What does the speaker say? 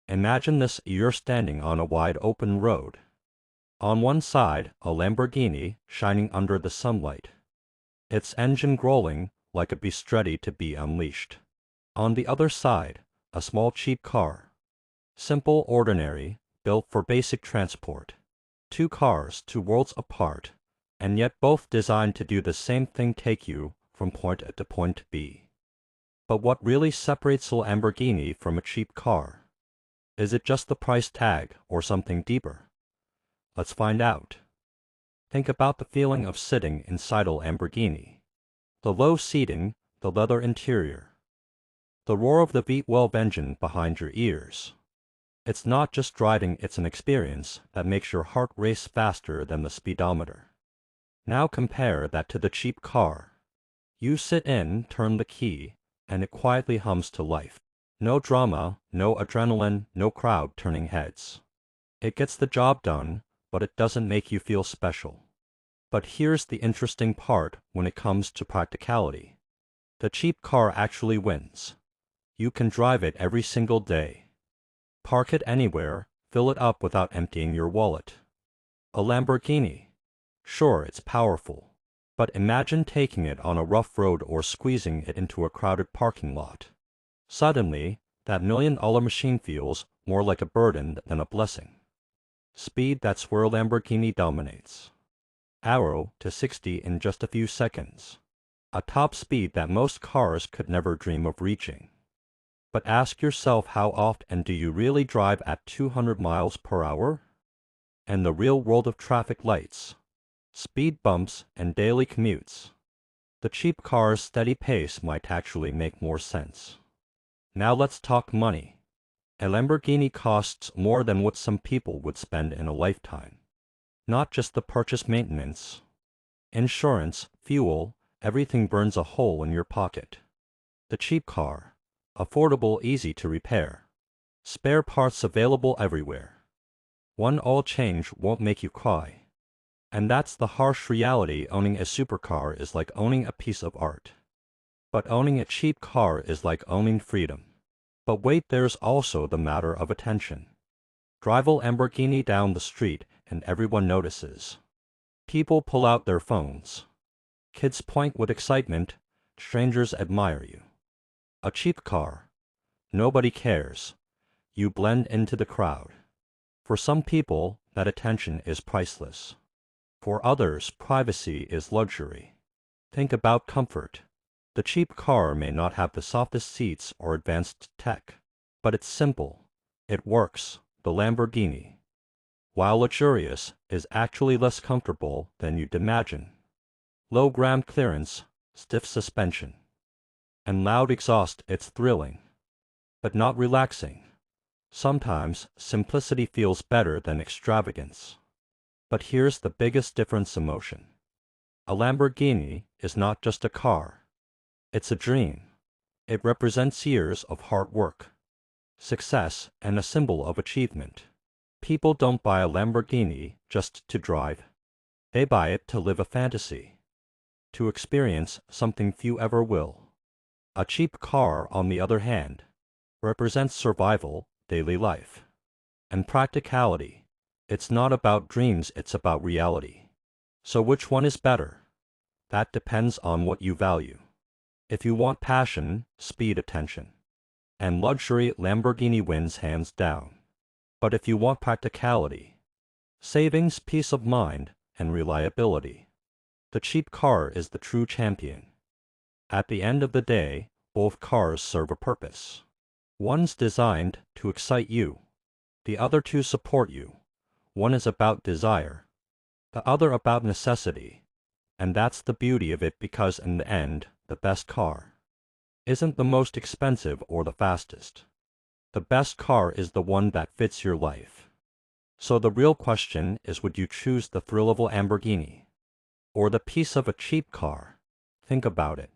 Imagine this: you're standing on a wide open road. On one side, a Lamborghini shining under the sunlight, its engine growling like a beast ready to be unleashed. On the other side, a small cheap car. Simple, ordinary, built for basic transport. Two cars, two worlds apart, and yet both designed to do the same thing: take you from point A to point B. But what really separates a Lamborghini from a cheap car? Is it just the price tag or something deeper? Let's find out. Think about the feeling of sitting inside a Lamborghini. The low seating, the leather interior, the roar of the V12 engine behind your ears. It's not just driving, it's an experience that makes your heart race faster than the speedometer. Now compare that to the cheap car. You sit in, turn the key, and it quietly hums to life. No drama, no adrenaline, no crowd turning heads. It gets the job done, but it doesn't make you feel special. But here's the interesting part: when it comes to practicality, the cheap car actually wins. You can drive it every single day. Park it anywhere, fill it up without emptying your wallet. A Lamborghini. Sure, it's powerful. But imagine taking it on a rough road or squeezing it into a crowded parking lot. Suddenly, that $1 million machine feels more like a burden than a blessing. Speed: that's where a Lamborghini dominates. 0 to 60 in just a few seconds. A top speed that most cars could never dream of reaching. But ask yourself, how often do you really drive at 200 miles per hour? And the real world of traffic lights, speed bumps, and daily commutes, the cheap car's steady pace might actually make more sense. Now let's talk money. A Lamborghini costs more than what some people would spend in a lifetime. Not just the purchase: maintenance, insurance, fuel, everything burns a hole in your pocket. The cheap car, affordable, easy to repair, spare parts available everywhere. One oil change won't make you cry. And that's the harsh reality: owning a supercar is like owning a piece of art. But owning a cheap car is like owning freedom. But wait, there's also the matter of attention. Drive a Lamborghini down the street and everyone notices. People pull out their phones. Kids point with excitement. Strangers admire you. A cheap car. Nobody cares. You blend into the crowd. For some people, that attention is priceless. For others, privacy is luxury. Think about comfort. The cheap car may not have the softest seats or advanced tech, but it's simple. It works. The Lamborghini, while luxurious, is actually less comfortable than you'd imagine. Low ground clearance, stiff suspension, and loud exhaust. It's thrilling, but not relaxing. Sometimes simplicity feels better than extravagance. But here's the biggest difference: emotion. A Lamborghini is not just a car. It's a dream. It represents years of hard work, success, and a symbol of achievement. People don't buy a Lamborghini just to drive. They buy it to live a fantasy, to experience something few ever will. A cheap car, on the other hand, represents survival, daily life, and practicality. It's not about dreams, it's about reality. So which one is better? That depends on what you value. If you want passion, speed, attention, and luxury, Lamborghini wins hands down. But if you want practicality, savings, peace of mind, and reliability, the cheap car is the true champion. At the end of the day, both cars serve a purpose. One's designed to excite you, the other to support you. One is about desire, the other about necessity. And that's the beauty of it, because in the end, the best car isn't the most expensive or the fastest. The best car is the one that fits your life. So the real question is, would you choose the thrill of a Lamborghini or the peace of a cheap car? Think about it.